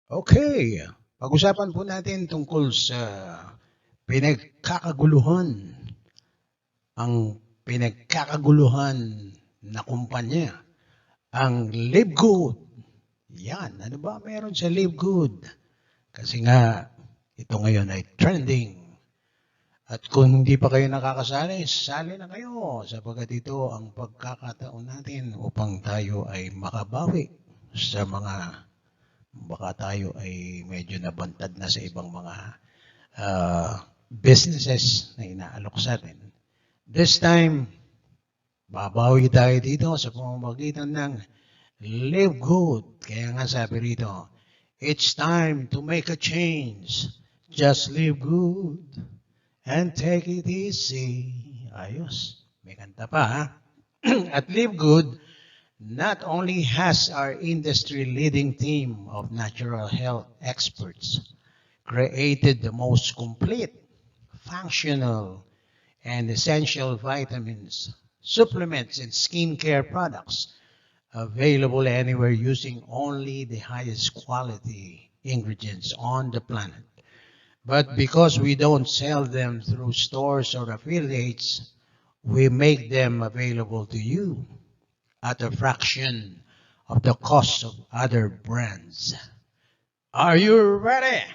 Okay, pag-usapan po natin tungkol sa pinagkakaguluhan, ang pinagkakaguluhan na kumpanya, ang Live Good. Yan, ano ba meron sa Live Good? Kasi nga, ito ngayon ay trending. At kung hindi pa kayo nakakasali, sali na kayo sapagkat ito ang pagkakataon natin upang tayo ay makabawi sa mga baka tayo ay medyo nabantad na sa ibang mga businesses na inaalok sa atin. This time, babawi tayo dito sa pamamagitan ng Live Good. Kaya nga sabi rito, it's time to make a change. Just live good and take it easy. Ayos. May kanta pa ha. At Live Good not only has our industry-leading team of natural health experts created the most complete, functional, and essential vitamins, supplements, and skincare products available anywhere using only the highest quality ingredients on the planet. But because we don't sell them through stores or affiliates, we make them available to you at a fraction of the cost of other brands. Are you ready?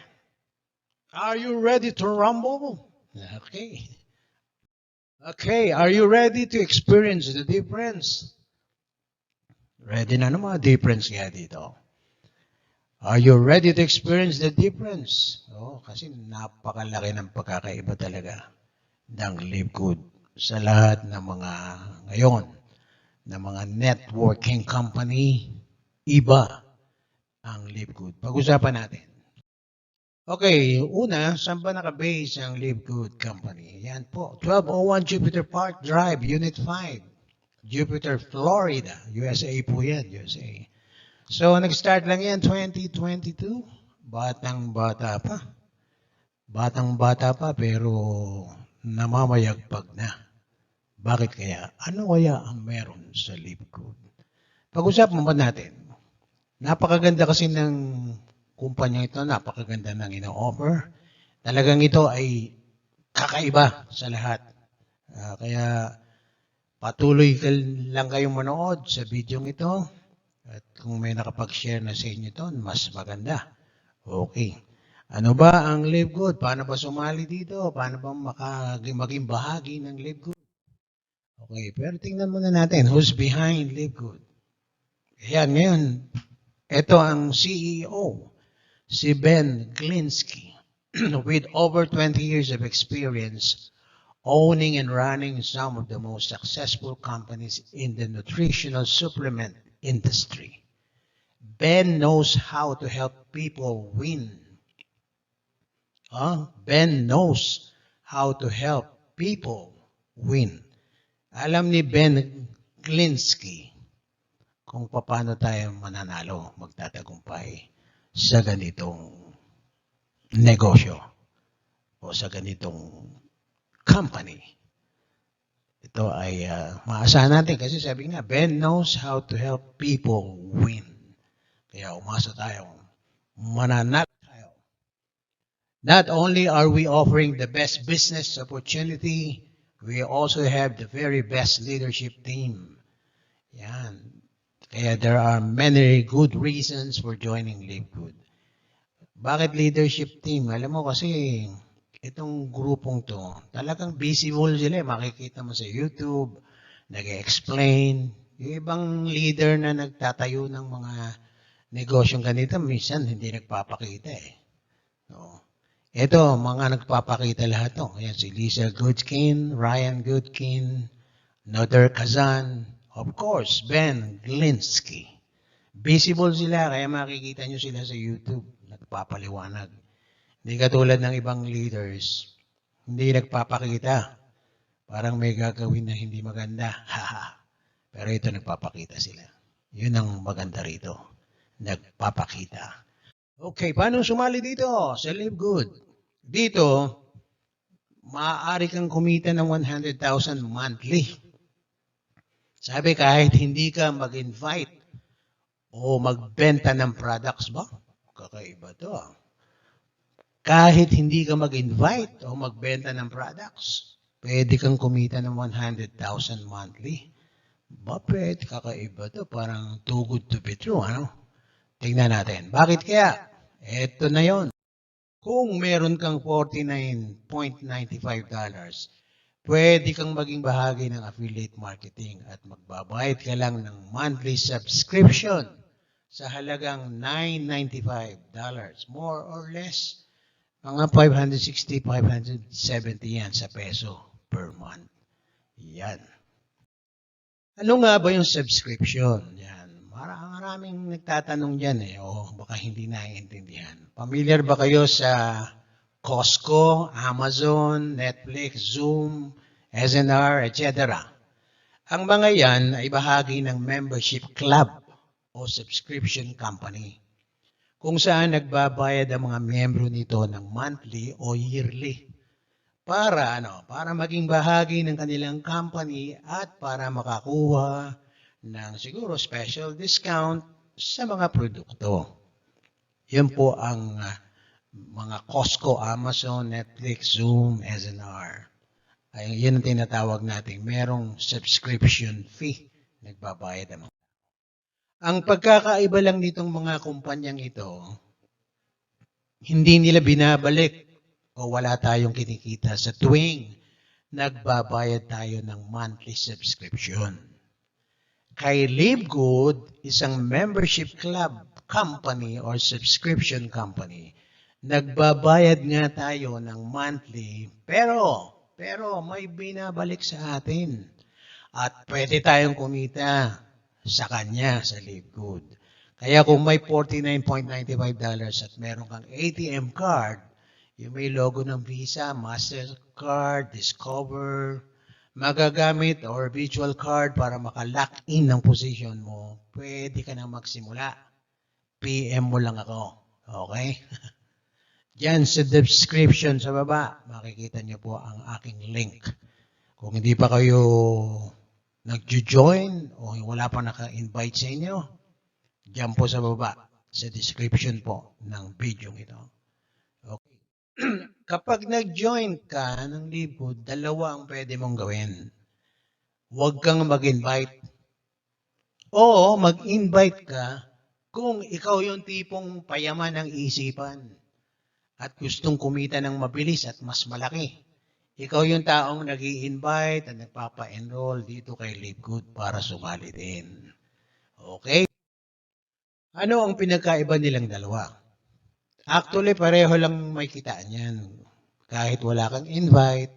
Are you ready to rumble? Okay. Okay, are you ready to experience the difference? Ready na naman, difference kaya dito. Are you ready to experience the difference? Oh, kasi napakalaki ng pagkakaiba talaga ng Live Good sa lahat ng mga ngayon ng mga networking company, iba ang Live Good. Pag-usapan natin. Okay, una, saan ba nakabase ang Live Good Company? Yan po, 1201 Jupiter Park Drive, Unit 5, Jupiter, Florida, USA po yan, USA. So, nag-start lang yan 2022, batang-bata pa. Batang-bata pa pero namamayagpag na. Bakit kaya? Ano kaya ang meron sa Live Good? Pag-usapan ba natin? Napakaganda kasi ng kumpanya ito, napakaganda ng ino-offer. Talagang ito ay kakaiba sa lahat. Kaya patuloy lang kayong manood sa video ito. At kung may nakapag-share na sa inyo ito, mas maganda. Okay. Ano ba ang Live Good? Paano ba sumali dito? Paano ba maging bahagi ng Live Good? Okay, pero tingnan muna natin who's behind Live Good. Ayan, ngayon, ito ang CEO, si Ben Glinsky, with over 20 years of experience owning and running some of the most successful companies in the nutritional supplement industry. Ben knows how to help people win. Ben knows how to help people win. Alam ni Ben Glinsky kung paano tayo mananalo, magtatagumpay sa ganitong negosyo o sa ganitong company. Ito ay maasahan natin kasi sabi nga, Ben knows how to help people win. Kaya umasa tayo, mananalo tayo. Not only are we offering the best business opportunity, we also have the very best leadership team. Yan. Kaya there are many good reasons for joining Live Good. Bakit leadership team? Alam mo kasi itong grupong to, talagang visible sila. Makikita mo sa YouTube, nag-explain. Yung ibang leader na nagtatayo ng mga negosyong ganito, minsan hindi nagpapakita eh. No. Ito, mga nagpapakita lahat to. Ayan, si Lisa Goodkin, Ryan Goodkin, Nader Kazan, of course, Ben Glinsky. Visible sila, kaya makikita nyo sila sa YouTube. Nagpapaliwanag. Hindi katulad ng ibang leaders, hindi nagpapakita. Parang may gagawin na hindi maganda. Pero ito nagpapakita sila. Yun ang maganda rito. Nagpapakita. Okay, paano sumali dito sa Live Good? Dito, maaari kang kumita ng 100,000 monthly. Sabi kahit hindi ka mag-invite o magbenta ng products ba? kakaiba to. Kahit hindi ka mag-invite o magbenta ng products, pwede kang kumita ng 100,000 monthly. Ba, pwede, kakaiba to. Parang too good to be true, ano? Tingnan natin. Bakit kaya? Eto na yon. Kung meron kang $49.95, pwede kang maging bahagi ng affiliate marketing at magbabayad ka lang ng monthly subscription sa halagang $995, more or less, mga 560, 570 yan sa peso per month. Yan. Ano nga ba yung subscription? Yan. Maraming nagtatanong dyan o baka hindi naiintindihan. Familiar ba kayo sa Costco, Amazon, Netflix, Zoom, SNR, etc.? Ang mga yan ay bahagi ng membership club o subscription company kung saan nagbabayad ang mga miyembro nito ng monthly o yearly para maging bahagi ng kanilang company at para makakuha ng siguro special discount sa mga produkto. Yun po ang mga Costco, Amazon, Netflix, Zoom, SNR. Ay, yun ang tinatawag natin, merong subscription fee, nagbabayad ang mga. Ang pagkakaiba lang nitong mga kumpanyang ito, hindi nila binabalik o wala tayong kinikita sa tuwing nagbabayad tayo ng monthly subscription. Kay Live Good, isang membership club company or subscription company, nagbabayad nga tayo ng monthly, pero may binabalik sa atin. At pwede tayong kumita sa kanya, sa Live Good. Kaya kung may $49.95 at meron kang ATM card, yung may logo ng Visa, Mastercard, Discover, magagamit or virtual card para maka-lock in ng position mo, pwede ka na magsimula. PM mo lang ako. Okay? Diyan sa description sa baba, makikita niyo po ang aking link. Kung hindi pa kayo nag-join o wala pa naka-invite sa inyo, diyan po sa baba, sa description po ng video ito. Okay. Kapag nag-join ka ng Live Good, dalawa ang pwede mong gawin. Huwag kang mag-invite. O mag-invite ka kung ikaw yung tipong payaman ng isipan at gustong kumita ng mabilis at mas malaki. Ikaw yung taong nag-i-invite at nagpapa-enroll dito kay Live Good para sumali din. Okay? Ano ang pinagkaiba nilang dalawa? Actually, pareho lang may kitaan yan. Kahit wala kang invite,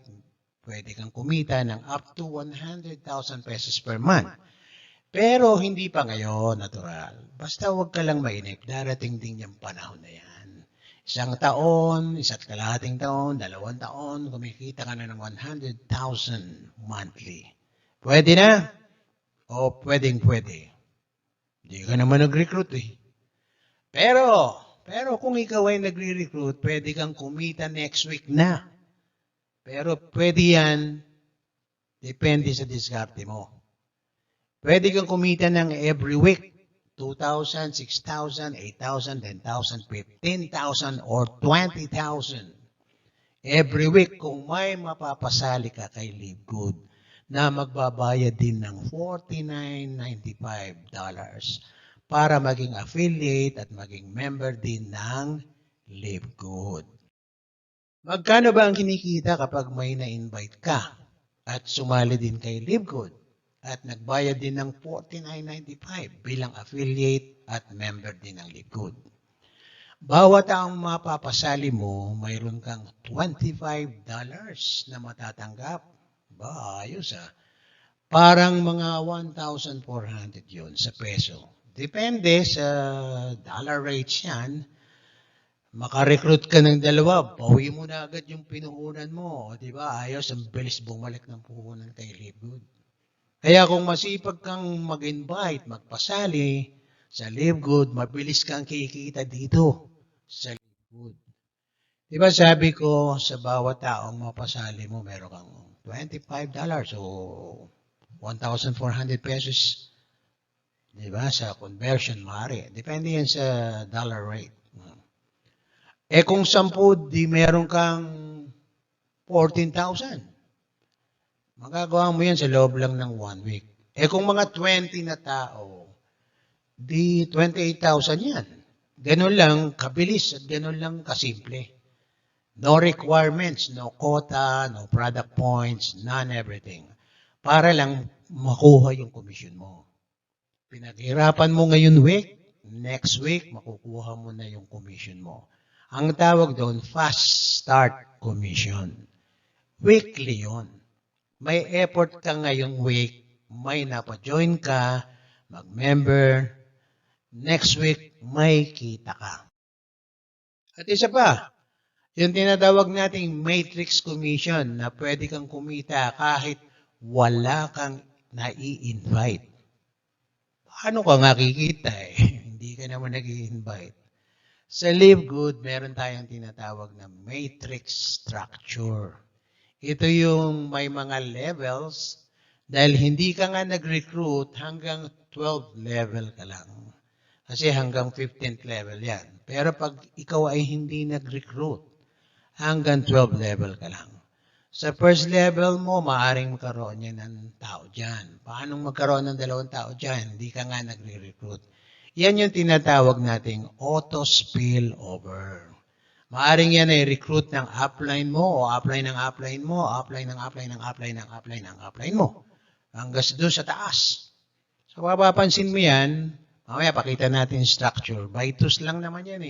pwede kang kumita ng up to 100,000 pesos per month. Pero hindi pa ngayon, natural. Basta huwag ka lang mainip, darating din yung panahon na yan. Isang taon, isa't kalahating taon, 2 taon, kumikita ka na ng 100,000 monthly. Pwede na? O pwedeng pwede. Hindi ka naman nag-recruit eh. Pero kung ikaw ay nagre-recruit, pwede kang kumita next week na. Pero pwede yan, depende sa diskarte mo. Pwede kang kumita ng every week, 2,000, 6,000, 8,000, 10,000, 15,000, or 20,000. Every week, kung may mapapasali ka kay Live Good, na magbabayad din ng $49.95 para maging affiliate at maging member din ng Live Good. Magkano ba ang kinikita kapag may na-invite ka at sumali din kay Live Good at nagbayad din ng $49.95 bilang affiliate at member din ng Live Good? Bawat taong mapapasali mo, mayroon kang $25 na matatanggap. Ba, ayos ah. Parang mga 1,400 yun sa peso. Depende sa dollar rates yan. Makarecruit ka ng dalawa, bawi mo na agad yung pinuhunan mo. O, diba? Ayos, ang bilis bumalik ng puhunan kay Live Good. Kaya kung masipag kang mag-invite, magpasali sa Live Good, mabilis kang kikita dito sa Live Good. Diba sabi ko, sa bawat taong mapasali mo, meron kang $25 o 1,400 pesos. Diba? Sa conversion, maaari. Depende yan sa dollar rate. Kung 10, di meron kang 14,000. Magagawa mo yan sa loob lang ng 1 week. Kung mga 20 na tao, di 28,000 yan. Ganun lang kabilis at ganun lang kasimple. No requirements, no quota, no product points, none everything. Para lang makuha yung commission mo. Pinaghirapan mo ngayon week, next week, makukuha mo na yung commission mo. Ang tawag doon, fast start commission. Weekly yon. May effort ka ngayong week, may napajoin ka, mag-member, next week, may kita ka. At isa pa, yung tinatawag nating matrix commission na pwede kang kumita kahit wala kang nai-invite. Paano ka nga kikita Hindi ka naman nag-i-invite. Sa Live Good, meron tayong tinatawag na matrix structure. Ito yung may mga levels dahil hindi ka nga nag-recruit hanggang 12th level ka lang. Kasi hanggang 15th level yan. Pero pag ikaw ay hindi nag-recruit, hanggang 12 level ka lang. Sa first level mo, maaaring magkaroon yan ng tao dyan. Paano magkaroon ng 2 tao dyan? Hindi ka nga nagre-recruit. Yan yung tinatawag nating auto-spillover. Maaring yan ay recruit ng upline mo o upline ng upline mo, upline ng upline ng upline ng upline ng upline mo. Hanggang doon sa taas. So, mapapansin mo yan, mamaya pakita natin structure. By twos lang naman yan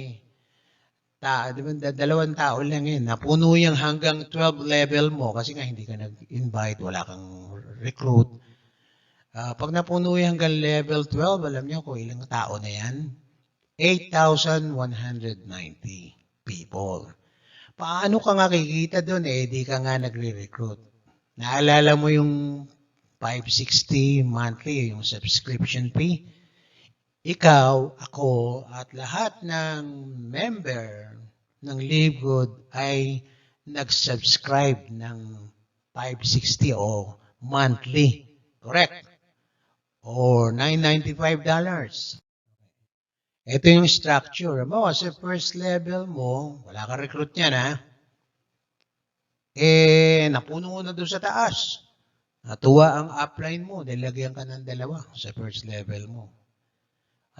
Di ba, 2 tao lang yan. Napuno yan hanggang 12 level mo kasi nga hindi ka nag-invite, wala kang recruit. Pag napuno yan hanggang level 12, alam niyo kung ilang tao na yan? 8,190 people. Paano ka nga kikita doon di ka nga nagre-recruit? Naalala mo yung 560 monthly, yung subscription fee? Ikaw, ako, at lahat ng member ng Live Good ay nag-subscribe ng 560 o monthly. Correct? Or $995. Ito yung structure. Mo, sa first level mo, wala kang recruit niyan, napuno na doon sa taas. Natuwa ang upline mo, nilagyan ka ng 2 sa first level mo.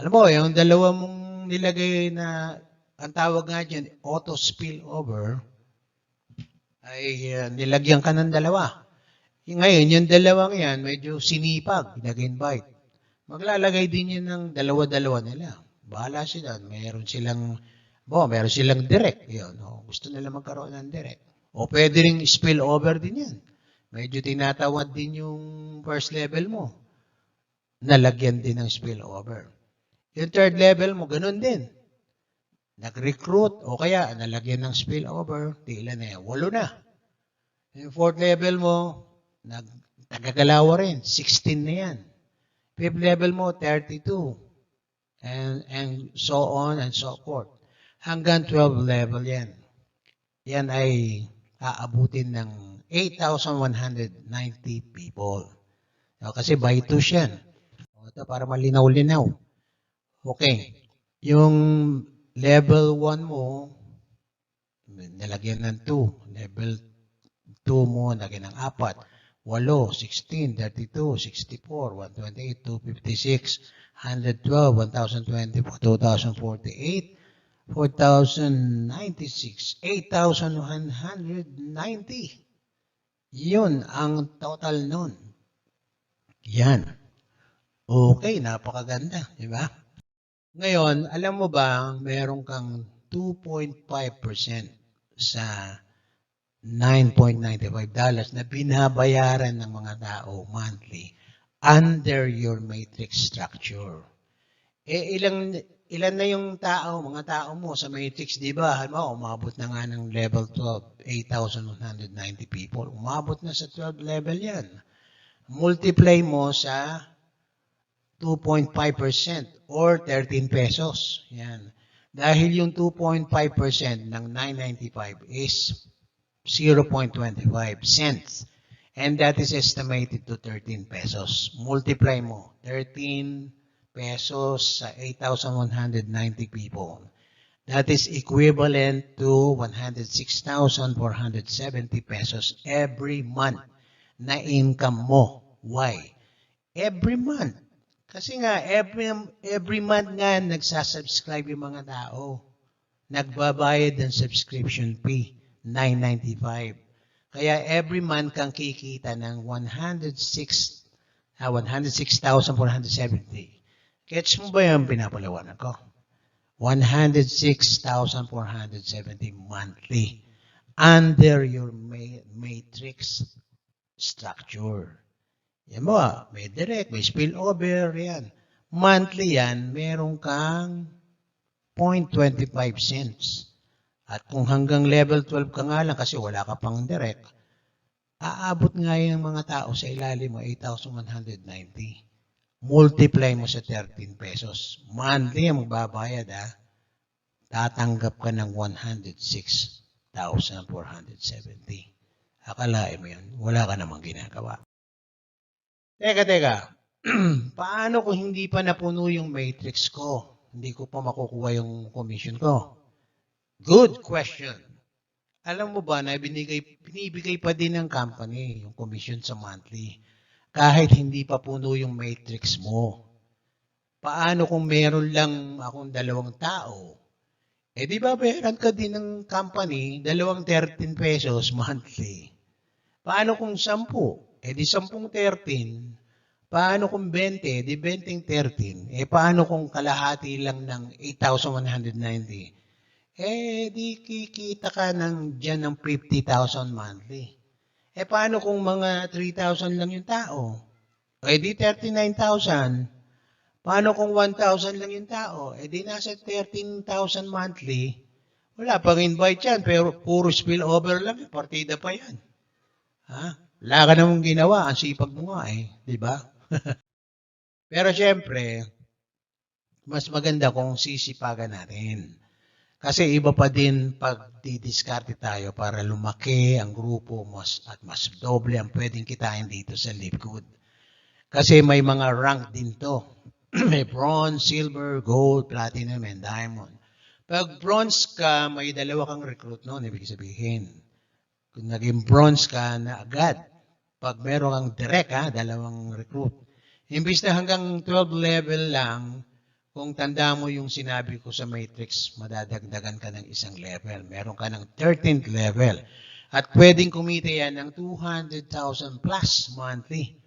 Alam mo, yung 2 mong nilagay na, ang tawag nga dyan, auto spillover, ay nilagyan ka ng 2. Ngayon, yung 2 yan, medyo sinipag, nag-invite. Maglalagay din yan ng 2 nila. Bahala sila. Meron silang direct. Yun, gusto nila magkaroon ng direct. O pwede rin spillover din yan. Medyo tinatawad din yung first level mo. Nalagyan din ng spillover. Yung third level mo, ganun din. Nag-recruit o kaya nalagyan ng spillover, ilan na yan? 8 na. Yung fourth level mo, nagkagalawa rin, 16 na yan. Fifth level mo, 32. And so on and so forth. Hanggang 12 level yan. Yan ay aabutin ng 8,190 people. Kasi by twos yan. Ito para malinaw-linaw. Okay. Yung level 1 mo, nalagyan ng 2. Level 2 mo, nalagyan ng 4. 8, 16, 32, 64, 128, 256, 112, 1,020, 2,048, 4,096, 8,190. Yun ang total nun. Yan. Okay, napakaganda, di ba? Ngayon, alam mo ba, meron kang 2.5% sa $9.95 na binabayaran ng mga tao monthly under your matrix structure. Ilan na yung mga tao mo sa matrix, di ba? Halimbawa, umabot na nga ng level 12, 8,190 people. Umabot na sa 12 level yan. Multiply mo sa 2.5% or 13 pesos. Yan. Dahil yung 2.5% ng 995 is 0.25 cents. And that is estimated to 13 pesos. Multiply mo. 13 pesos sa 8,190 people. That is equivalent to 106,470 pesos every month na income mo. Why? Every month. Kasi nga, every month nga nagsasubscribe yung mga tao. Nagbabayad ng subscription fee, $9.95. Kaya every month kang kikita ng 106,470. Gets mo ba yung pinapalawanan ko? 106,470 monthly under your matrix structure. Yan mo, may direct, may spillover, yan. Monthly yan, meron kang 0.25 cents. At kung hanggang level 12 ka nga lang kasi wala ka pang direct, aabot nga yung mga tao sa ilalim mo, 8,190. Multiply mo sa 13 pesos. Monthly ang magbabayad, ha? Tatanggap ka ng 106,470. Akalain mo yun, wala ka namang ginagawa. Teka. Paano kung hindi pa napuno yung matrix ko? Hindi ko pa makukuha yung commission ko. Good question. Alam mo ba na binibigay pa din ng company yung commission sa monthly kahit hindi pa puno yung matrix mo. Paano kung meron lang akong 2 tao? Di ba bayaran ka din ng company 13 pesos monthly? Paano kung 10? Di 10 13. Paano kung 20? Di 20 13. Paano kung kalahati lang ng 8,190? Di kikita ka dyan ng 50,000 monthly. Paano kung mga 3,000 lang yung tao? Di 39,000. Paano kung 1,000 lang yung tao? Di nasa 13,000 monthly. Wala pang invite yan, pero puro spillover lang. Partida pa yan. Ha? Wala ka namang ginawa. Ang sipag mo nga di ba? Pero syempre, mas maganda kung sisipagan natin. Kasi iba pa din pag didiskarte tayo para lumaki ang grupo at mas doble ang pwedeng kitain dito sa Live Good. Kasi may mga rank din to. May bronze, silver, gold, platinum, and diamond. Pag bronze ka, may 2 kang recruit noon, ibig sabihin. Kung naging bronze ka na agad, pag meron kang direct, 2 recruit. Imbis na hanggang 12 level lang, kung tanda mo yung sinabi ko sa matrix, madadagdagan ka ng 1 level. Meron ka ng 13th level. At pwedeng kumita yan ng 200,000 plus monthly.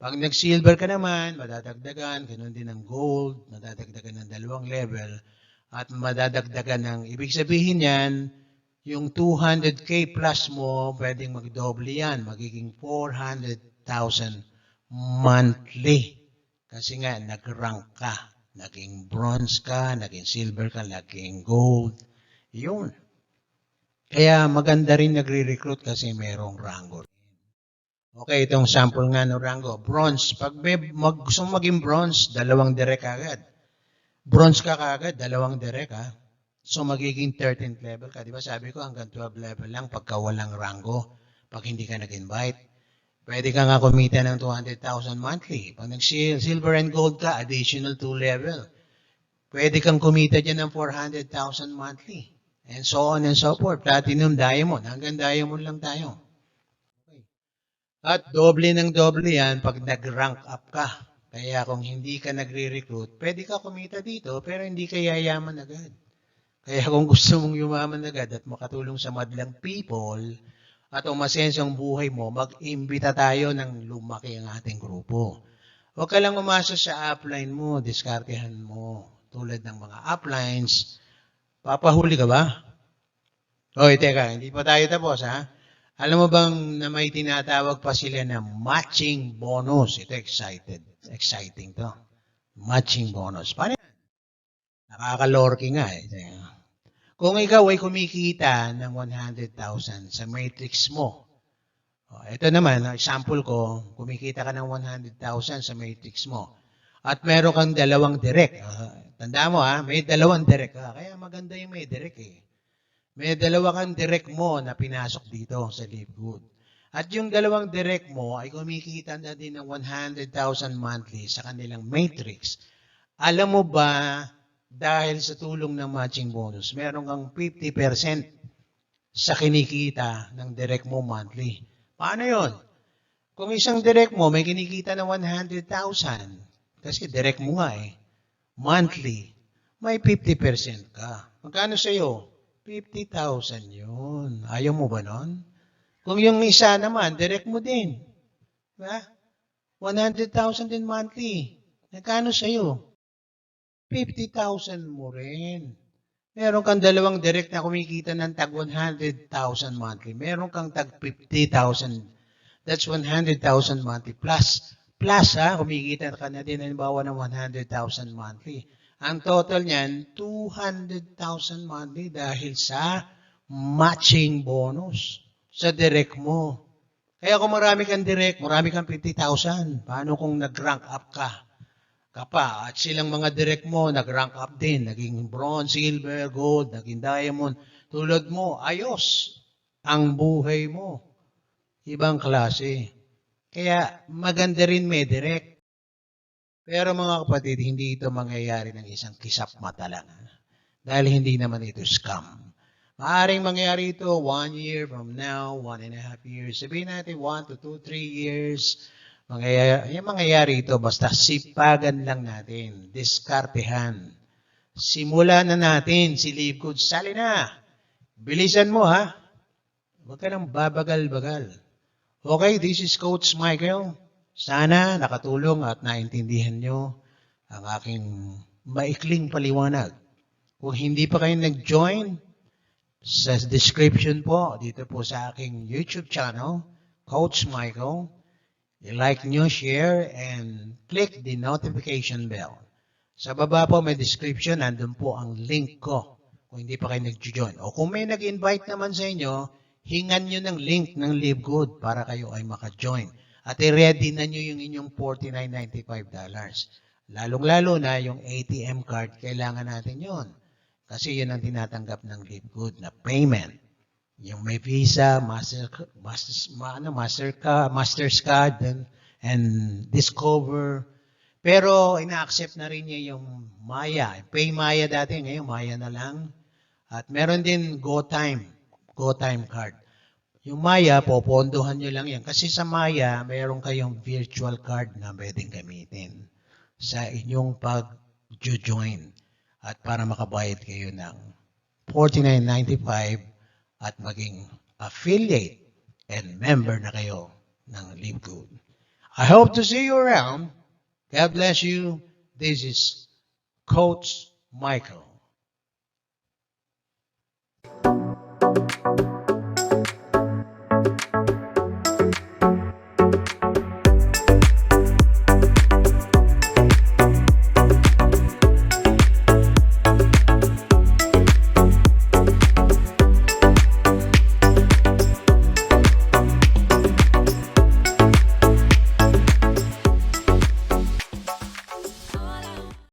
Pag nag-silver ka naman, madadagdagan, ganun din ng gold, madadagdagan ng 2 level, at madadagdagan ng, ibig sabihin yan, yung 200K plus mo, pwedeng magdoble yan, magiging 400,000 monthly. Kasi nga, nag-rank ka, naging bronze ka, naging silver ka, naging gold, yun. Kaya maganda rin nagre-recruit kasi merong rango. Okay, itong sample nga ng rango. Bronze. Pag gusto mong maging bronze, 2 direct agad. Bronze ka kagad, 2 direct So magiging 13th level ka. Di ba sabi ko hanggang 12 level lang pagka walang rango. Pag hindi ka nag-invite. Pwede ka nga kumita ng 200,000 monthly. Pag nag-silver and gold ka, additional 2 level. Pwede kang kumita dyan ng 400,000 monthly. And so on and so forth. Platinum, diamond. Hanggang diamond lang tayo. At doble ng doble yan pag nag-rank up ka. Kaya kung hindi ka nagre-recruit, pwede ka kumita dito pero hindi ka yayaman agad. Kaya kung gusto mong yumaman agad at makatulong sa madlang people at umasenso ang buhay mo, mag-imbita tayo ng lumaki ang ating grupo. Huwag ka lang umasa sa upline mo, diskartehan mo. Tulad ng mga uplines, papahuli ka ba? Hoy, teka, hindi pa tayo tapos Alam mo bang na may tinatawag pa sila na matching bonus? Ito exciting to. Matching bonus. Paano yan? Nakakalorky nga Kung ikaw ay kumikita ng 100,000 sa matrix mo, ito naman, example ko, kumikita ka ng 100,000 sa matrix mo, at meron kang 2 direct. Tanda mo may 2 direct. Kaya maganda yung may direct May 2 kang direct mo na pinasok dito sa Live Good. At yung 2 direct mo ay kumikita na din ng 100,000 monthly sa kanilang matrix. Alam mo ba, dahil sa tulong ng matching bonus, meron kang 50% sa kinikita ng direct mo monthly. Paano yon? Kung isang direct mo may kinikita na 100,000, kasi direct mo nga monthly, may 50% ka. Magkano sa'yo? 50,000 yun. Ayaw mo ba nun? Kung yung isa naman, direct mo din. Diba? 100,000 din monthly. Nagkano sa'yo? 50,000 mo rin. Meron kang dalawang direct na kumikita ng tag 100,000 monthly. Meron kang tag 50,000. That's 100,000 monthly plus. Plus kumikita ka na din halimbawa ng 100,000 monthly. Ang total niyan, 200,000 monthly dahil sa matching bonus sa direct mo. Kaya kung marami kang direct, marami kang 50,000. Paano kung nag-rank up ka? Kapa, at silang mga direct mo, nag-rank up din. Naging bronze, silver, gold, naging diamond. Tulad mo, ayos ang buhay mo. Ibang klase. Kaya maganda rin may direct. Pero mga kapatid, hindi ito mangyayari ng isang kisap mata lang. Dahil hindi naman ito scam. Maaring mangyari ito 1 year from now, 1.5 years. Sabihin natin 1 to 2, 3 years. Mangyayari ito basta sipagan lang natin. Diskartehan. Simulan na natin si Live Good. Sali na. Bilisan mo Huwag ka nang babagal-bagal. Okay, this is Coach Michael. Sana nakatulong at naintindihan nyo ang aking maikling paliwanag. Kung hindi pa kayo nag-join, sa description po, dito po sa aking YouTube channel, Coach Michael, i-like nyo, share, and click the notification bell. Sa baba po may description, nandun po ang link ko kung hindi pa kayo nag-join. O kung may nag-invite naman sa inyo, hingan nyo ng link ng Live Good para kayo ay maka-join. At i-ready na nyo yung inyong $49.95. Lalong-lalo na yung ATM card, kailangan natin yon. Kasi yun ang tinatanggap ng Live Good na payment. Yung may Visa, Master's Card, and Discover. Pero ina-accept na rin niya yung Maya. Pay Maya dati, ngayon Maya na lang. At meron din GoTime card. Yung Maya, popondohan nyo lang yan. Kasi sa Maya, mayroon kayong virtual card na pwedeng gamitin sa inyong pag-join at para makabayad kayo ng $49.95 at maging affiliate and member na kayo ng Live Good. I hope to see you around. God bless you. This is Coach Michael.